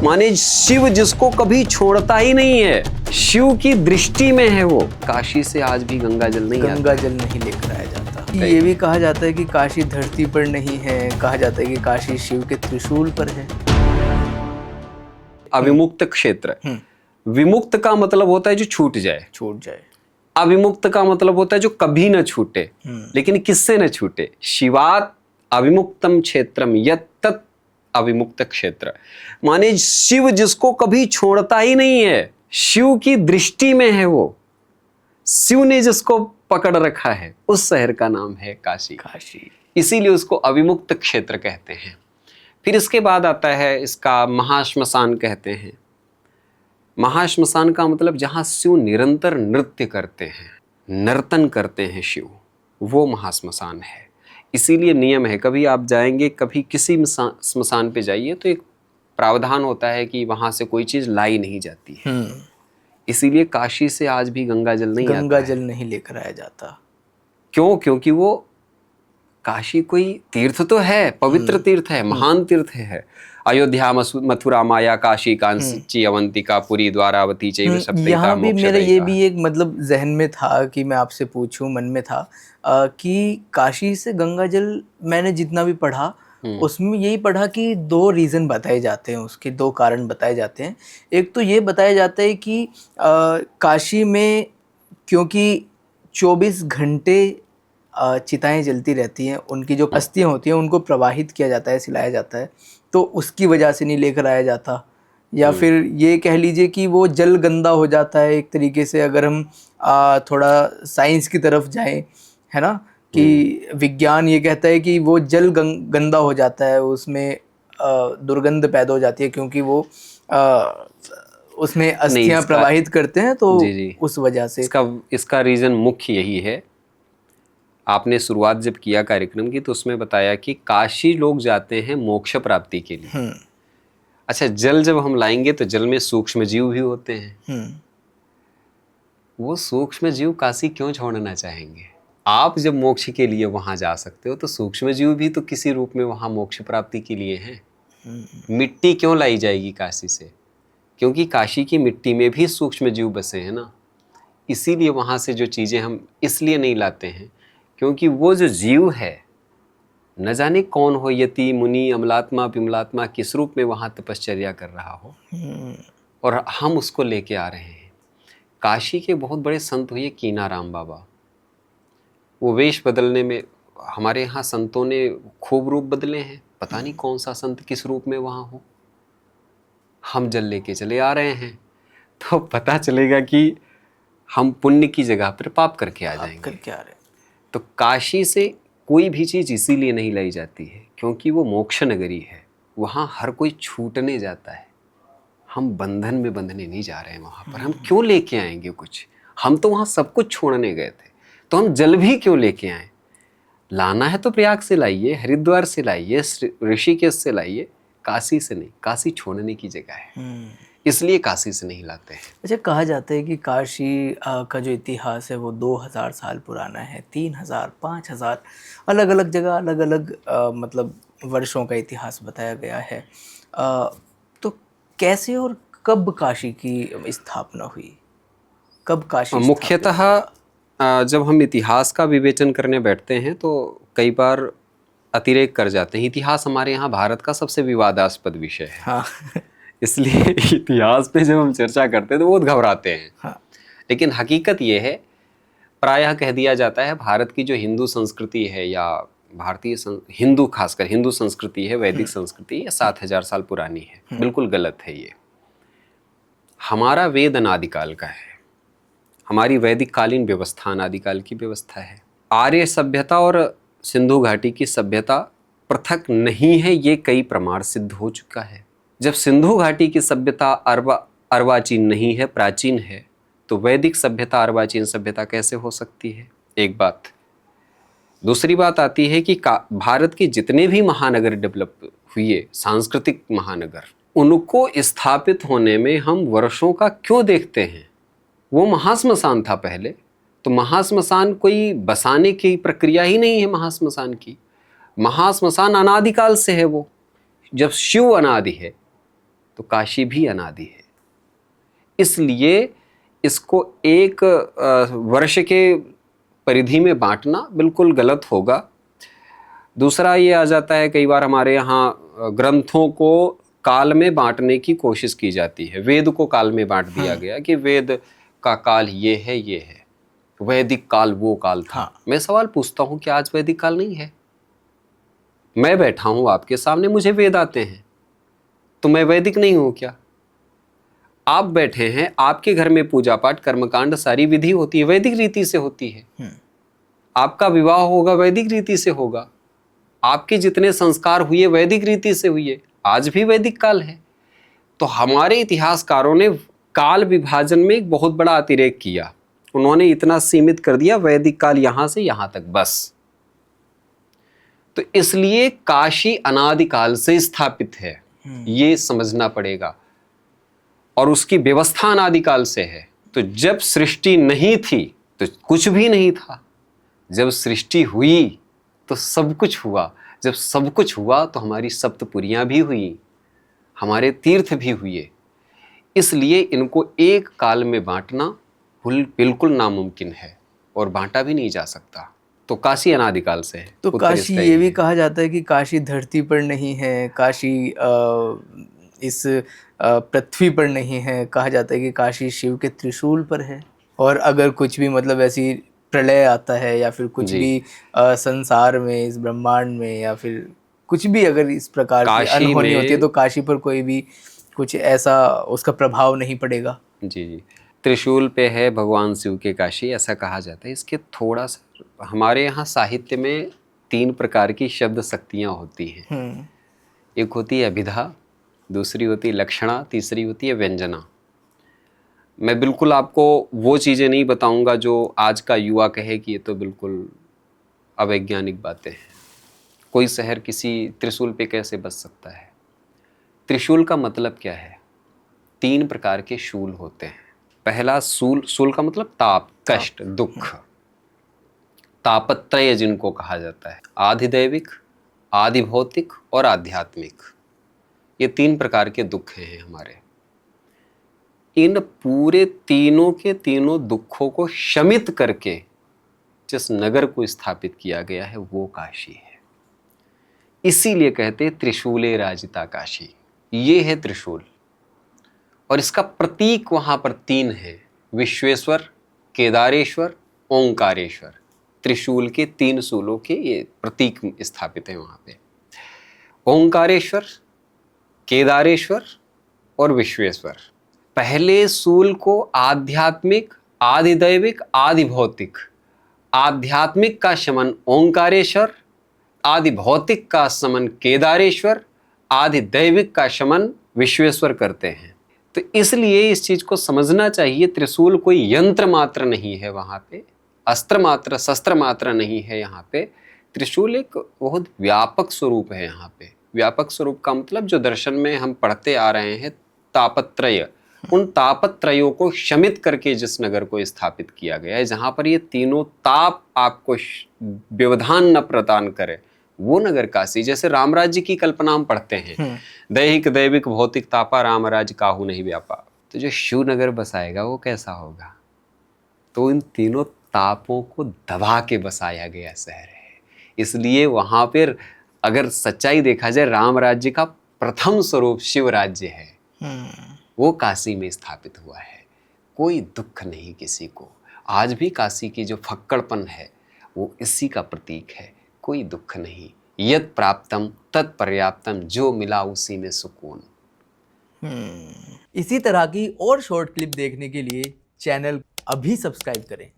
माने शिव जिसको कभी छोड़ता ही नहीं है, शिव की दृष्टि में है वो। काशी से आज भी गंगा जल नहीं आता। गंगा जल नहीं लेकर आया जाता। ये भी कहा जाता है कि काशी धरती पर नहीं है, कहा जाता है कि काशी शिव के त्रिशूल पर है। अविमुक्त क्षेत्र, विमुक्त का मतलब होता है जो छूट जाए, अविमुक्त का मतलब होता है जो कभी न छूटे। लेकिन किससे न छूटे? शिवात अविमुक्तम क्षेत्रम यत्तत् अविमुक्त क्षेत्र। माने शिव जिसको कभी छोड़ता ही नहीं है, शिव की दृष्टि में है वो। शिव ने जिसको पकड़ रखा है, उस शहर का नाम है काशी। इसीलिए उसको अविमुक्त क्षेत्र कहते हैं। फिर इसके बाद आता है इसका महाश्मशान कहते हैं। महाश्मशान का मतलब जहां शिव निरंतर नृत्य करते हैं, नर्तन करते हैं शिव, वो महाश्मशान है। इसीलिए नियम है, कभी आप जाएंगे, कभी किसी श्मशान पे जाइए तो एक प्रावधान होता है कि वहां से कोई चीज लाई नहीं जाती है। इसीलिए काशी से आज भी गंगा जल नहीं लेकर आया जाता। क्यों? क्योंकि वो काशी कोई तीर्थ तो है, पवित्र तीर्थ है, महान तीर्थ है। अयोध्या, मथुरा, माया, काशी, कांची, अवंतिका, पुरी, द्वारावती, चैव सप्तैता, यहाँ भी मेरा ये भी एक मतलब जहन में था कि मैं आपसे पूछूं, मन में था कि काशी से गंगा जल, मैंने जितना भी पढ़ा उसमें यही पढ़ा कि दो रीज़न बताए जाते हैं, उसके दो कारण बताए जाते हैं। एक तो ये बताया जाता है कि काशी में क्योंकि 24 घंटे चिताएं जलती रहती हैं, उनकी जो अस्थियां होती हैं उनको प्रवाहित किया जाता है, सिलाया जाता है, तो उसकी वजह से नहीं लेकर आया जाता। या फिर ये कह लीजिए कि वो जल गंदा हो जाता है एक तरीके से, अगर हम थोड़ा साइंस की तरफ जाएं, है ना, कि विज्ञान ये कहता है कि वो जल गंदा हो जाता है, उसमें दुर्गंध पैदा हो जाती है क्योंकि वो उसमें अस्थियां प्रवाहित करते हैं, तो जी। उस वजह से इसका रीज़न मुख्य यही है। आपने शुरुआत जब किया कार्यक्रम की तो उसमें बताया कि काशी लोग जाते हैं मोक्ष प्राप्ति के लिए। अच्छा, जल जब हम लाएंगे तो जल में सूक्ष्म जीव भी होते हैं। वो सूक्ष्म जीव काशी क्यों छोड़ना चाहेंगे? आप जब मोक्ष के लिए वहां जा सकते हो तो सूक्ष्म जीव भी तो किसी रूप में वहां मोक्ष प्राप्ति के लिए हैं। मिट्टी क्यों लाई जाएगी काशी से? क्योंकि काशी की मिट्टी में भी सूक्ष्म जीव बसे हैं ना। इसीलिए वहां से जो चीजें हम इसलिए नहीं लाते हैं क्योंकि वो जो जीव है, न जाने कौन हो, यति, मुनि, अमलात्मा, विमलात्मा, किस रूप में वहां तपश्चर्या कर रहा हो, और हम उसको लेके आ रहे हैं। काशी के बहुत बड़े संत हुए कीनाराम बाबा, वो वेश बदलने में, हमारे यहाँ संतों ने खूब रूप बदले हैं, पता नहीं कौन सा संत किस रूप में वहाँ हो। हम जल लेके चले आ रहे हैं तो पता चलेगा कि हम पुण्य की जगह पर पाप करके आ जाएंगे। तो काशी से कोई भी चीज़ इसीलिए नहीं लाई जाती है क्योंकि वो मोक्ष नगरी है, वहाँ हर कोई छूटने जाता है। हम बंधन में बंधने नहीं जा रहे हैं वहाँ पर। हम क्यों लेके आएंगे कुछ? हम तो वहाँ सब कुछ छोड़ने गए थे, तो हम जल भी क्यों लेके आए? लाना है तो प्रयाग से लाइए, हरिद्वार से लाइए, ऋषिकेश से लाइए, काशी से नहीं। काशी छोड़ने की जगह है, इसलिए काशी से नहीं लाते हैं। अच्छा, कहा जाता है कि काशी का जो इतिहास है वो 2000 साल पुराना है, 3000, 5000 अलग अलग जगह अलग अलग मतलब वर्षों का इतिहास बताया गया है। तो कैसे और कब काशी की स्थापना हुई? कब काशी? मुख्यतः जब हम इतिहास का विवेचन करने बैठते हैं तो कई बार अतिरेक कर जाते हैं। इतिहास हमारे यहाँ भारत का सबसे विवादास्पद विषय है। हाँ। इसलिए इतिहास पे जब हम चर्चा करते हैं तो बहुत घबराते हैं। हाँ। लेकिन हकीकत ये है, प्रायः कह दिया जाता है भारत की जो हिंदू संस्कृति है, या भारतीय हिंदू, खासकर हिंदू संस्कृति है, वैदिक संस्कृति, ये 7000 साल पुरानी है। बिल्कुल गलत है ये। हमारा वेद अनादिकाल का है, हमारी वैदिक कालीन व्यवस्था अनादिकाल की व्यवस्था है। आर्य सभ्यता और सिंधु घाटी की सभ्यता पृथक नहीं है, ये कई प्रमाण सिद्ध हो चुका है। जब सिंधु घाटी की सभ्यता अर्वाचीन नहीं है, प्राचीन है, तो वैदिक सभ्यता अर्वाचीन सभ्यता कैसे हो सकती है? एक बात। दूसरी बात आती है कि भारत के जितने भी महानगर डेवलप हुए, सांस्कृतिक महानगर, उनको स्थापित होने में हम वर्षों का क्यों देखते हैं? वो महाश्मशान था पहले, तो महाश्मशान कोई बसाने की प्रक्रिया ही नहीं है। महाश्मशान की, महाश्मशान अनादिकाल से है। वो जब शिव अनादि है तो काशी भी अनादि है। इसलिए इसको एक वर्ष के परिधि में बांटना बिल्कुल गलत होगा। दूसरा ये आ जाता है, कई बार हमारे यहाँ ग्रंथों को काल में बांटने की कोशिश की जाती है। वेद को काल में बांट दिया गया कि वेद का काल ये है, वैदिक काल वो काल था। मैं सवाल पूछता हूं कि आज वैदिक काल नहीं है? मैं बैठा हूं आपके सामने, मुझे वेद आते हैं, तो मैं वैदिक नहीं हूं क्या? आप बैठे हैं, आपके घर में पूजा पाठ कर्मकांड सारी विधि होती है, वैदिक रीति से होती है। आपका विवाह होगा वैदिक रीति से होगा, आपके जितने संस्कार हुए वैदिक रीति से हुए। आज भी वैदिक काल है। तो हमारे इतिहासकारों ने काल विभाजन में एक बहुत बड़ा अतिरेक किया। उन्होंने इतना सीमित कर दिया वैदिक काल यहां से यहां तक बस। तो इसलिए काशी अनादिकाल से स्थापित है, ये समझना पड़ेगा। और उसकी व्यवस्था अनादिकाल से है। तो जब सृष्टि नहीं थी तो कुछ भी नहीं था, जब सृष्टि हुई तो सब कुछ हुआ, जब सब कुछ हुआ तो हमारी सप्तपुरियां भी हुई, हमारे तीर्थ भी हुए। इसलिए इनको एक काल में बांटना बिल्कुल नामुमकिन है और बांटा भी नहीं जा सकता। तो काशी अनादिकाल से है। तो काशी ये भी कहा जाता है कि काशी धरती पर नहीं है, काशी इस पृथ्वी पर नहीं है। कहा जाता है कि काशी शिव के त्रिशूल पर है। और अगर कुछ भी मतलब ऐसी प्रलय आता है या फिर कुछ भी संसार में, इस ब्रह्मांड में, या फिर कुछ भी अगर इस प्रकार की अनहोनी होती है तो काशी पर कोई भी कुछ ऐसा उसका प्रभाव नहीं पड़ेगा। जी जी, त्रिशूल पे है भगवान शिव के काशी, ऐसा कहा जाता है। इसके थोड़ा सा हमारे यहाँ साहित्य में 3 प्रकार की शब्द शक्तियाँ होती हैं। एक होती है अभिधा, दूसरी होती है लक्षणा, तीसरी होती है व्यंजना। मैं बिल्कुल आपको वो चीज़ें नहीं बताऊंगा जो आज का युवा कहे कि ये तो बिल्कुल अवैज्ञानिक बातें हैं। कोई शहर किसी त्रिशूल पे कैसे बस सकता है? त्रिशूल का मतलब क्या है? 3 प्रकार के शूल होते हैं। पहला शूल का मतलब ताप, कष्ट, दुख, तापत्रय जिनको कहा जाता है। आधिदैविक, आदि भौतिक और आध्यात्मिक, ये 3 प्रकार के दुख हैं हमारे। इन पूरे तीनों के तीनों दुखों को शमित करके जिस नगर को स्थापित किया गया है वो काशी है। इसीलिए कहते हैं त्रिशूले राजिता काशी। ये है त्रिशूल। और इसका प्रतीक वहां पर 3 है, विश्वेश्वर, केदारेश्वर, ओंकारेश्वर। त्रिशूल के 3 शूलों के ये प्रतीक स्थापित है वहां पे। ओंकारेश्वर, केदारेश्वर और विश्वेश्वर। पहले शूल को आध्यात्मिक, आदिदैविक, आदि भौतिक, आध्यात्मिक का शमन ओंकारेश्वर, आदि भौतिक का शमन केदारेश्वर, आदि दैविक का शमन विश्वेश्वर करते हैं। तो इसलिए इस चीज को समझना चाहिए, त्रिशूल कोई यंत्र मात्र नहीं है वहां पे, अस्त्र मात्र, शस्त्र मात्र नहीं है यहाँ पे। त्रिशूल एक बहुत व्यापक स्वरूप है यहाँ पे। व्यापक स्वरूप का मतलब जो दर्शन में हम पढ़ते आ रहे हैं तापत्रय, उन तापत्रयों को शमित करके जिस नगर को स्थापित किया गया है, जहां पर ये तीनों ताप आपको व्यवधान न प्रदान करे, वो नगर काशी। जैसे राम राज्य की कल्पना हम पढ़ते हैं, दैहिक दैविक भौतिक तापा राम राज्य काहू नहीं व्यापा। तो जो शिव नगर बसाएगा वो कैसा होगा? तो इन तीनों तापों को दबा के बसाया गया शहर है। इसलिए वहां पर अगर सच्चाई देखा जाए, राम राज्य का प्रथम स्वरूप शिव राज्य है, वो काशी में स्थापित हुआ है। कोई दुख नहीं किसी को। आज भी काशी की जो फक्कड़पन है वो इसी का प्रतीक है। कोई दुख नहीं, यत् प्राप्तम तत् पर्याप्तम, जो मिला उसी में सुकून। इसी तरह की और शॉर्ट क्लिप देखने के लिए चैनल अभी सब्सक्राइब करें।